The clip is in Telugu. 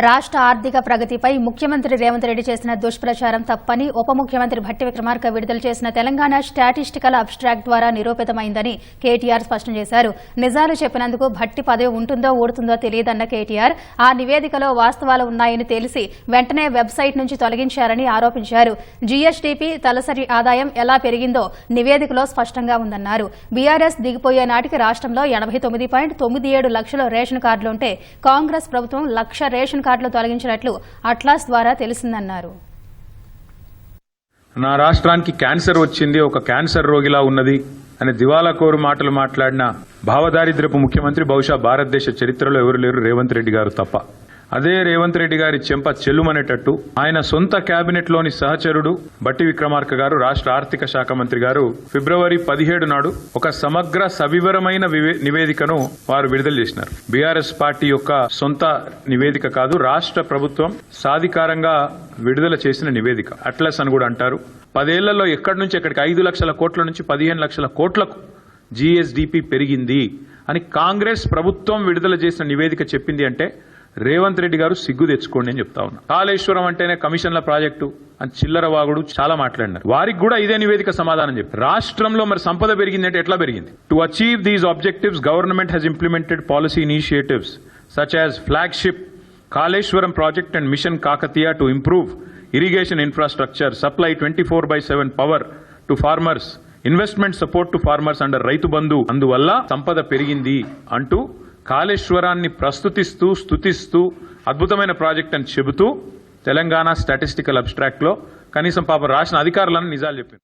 రాష్ట్ర ఆర్థిక ప్రగతిపై ముఖ్యమంత్రి రేవంత్ రెడ్డి చేసిన దుష్ప్రచారం తప్పని ఉప ముఖ్యమంత్రి భట్టి విక్రమార్క విడుదల చేసిన తెలంగాణ స్టాటిస్టికల్ అబ్స్ట్రాక్ట్ ద్వారా నిరూపితమైందని కేటీఆర్ స్పష్టం చేశారు. నిజాలు చెప్పినందుకు భట్టి పదవి ఉంటుందో ఊడుతుందో తెలియదన్న కేటీఆర్ ఆ నివేదికలో వాస్తవాలు ఉన్నాయని తెలిసి వెంటనే వెబ్సైట్ నుంచి తొలగించారని ఆరోపించారు. జీఎస్డీపీ తలసరి ఆదాయం ఎలా పెరిగిందో నివేదికలో స్పష్టంగా ఉందన్నారు. బీఆర్ఎస్ దిగిపోయే నాటికి రాష్ట్రంలో 89.97 లక్షల రేషన్ కార్డులుంటే కాంగ్రెస్ ప్రభుత్వం 1 లక్ష రేషన్ కార్డులు తొలగించినట్లు అట్లాస్ ద్వారా తెలిసిందన్నారు. నా రాష్ట్రానికి క్యాన్సర్ వచ్చింది, ఒక క్యాన్సర్ రోగిలా ఉన్నది అనే దివాలాకోరు మాటలు మాట్లాడిన భావదారిద్ర్యపు ముఖ్యమంత్రి బహుశా భారతదేశ చరిత్రలో ఎవరు లేరు, రేవంత్ రెడ్డి గారు తప్ప. అదే రేవంత్ రెడ్డి గారి చెంప చెల్లుమనేటట్టు ఆయన సొంత కేబినెట్ లోని సహచరుడు భట్టి విక్రమార్క గారు, రాష్ట్ర ఆర్థిక శాఖ మంత్రి గారు ఫిబ్రవరి 17 నాడు ఒక సమగ్ర సవివరమైన నివేదికను వారు విడుదల చేసినారు. బీఆర్ఎస్ పార్టీ యొక్క సొంత నివేదిక కాదు, రాష్ట్ర ప్రభుత్వం సాధికారంగా విడుదల చేసిన నివేదిక. అట్లస్ అని కూడా అంటారు. 10 ఏళ్లలో ఎక్కడి నుంచి ఎక్కడికి 5 లక్షల కోట్ల నుంచి 15 లక్షల కోట్లకు జీఎస్డీపీ పెరిగింది అని కాంగ్రెస్ ప్రభుత్వం విడుదల చేసిన నివేదిక చెప్పింది అంటే రేవంత్ రెడ్డి గారు సిగ్గు తెచ్చుకోండి అని చెప్తా ఉన్నా. కాళేశ్వరం అంటేనే కమిషన్ల ప్రాజెక్టు అని చిల్లర వాగుడు చాలా మాట్లాడినారు. వారికి కూడా ఇదే నివేదిక సమాధానం చెప్పి రాష్ట్రంలో మరి సంపద పెరిగిందంటే ఎట్లా పెరిగింది? To achieve these objectives government has implemented policy initiatives such as flagship Kaleshwaram project and mission Kakatiya to improve irrigation infrastructure, supply 24/7 power to farmers, investment support to farmers under Rythu Bandhu. అందువల్ల సంపద పెరిగింది అంటూ కాళేశ్వరాన్ని ప్రస్తుతిస్తూ స్తుతిస్తూ అద్భుతమైన ప్రాజెక్ట్ అని చెబుతూ తెలంగాణ స్టాటిస్టికల్ అబ్స్ట్రాక్ట్ లో కనీసం పాప రాసిన అధికారులను నిజాలు చెప్పింది.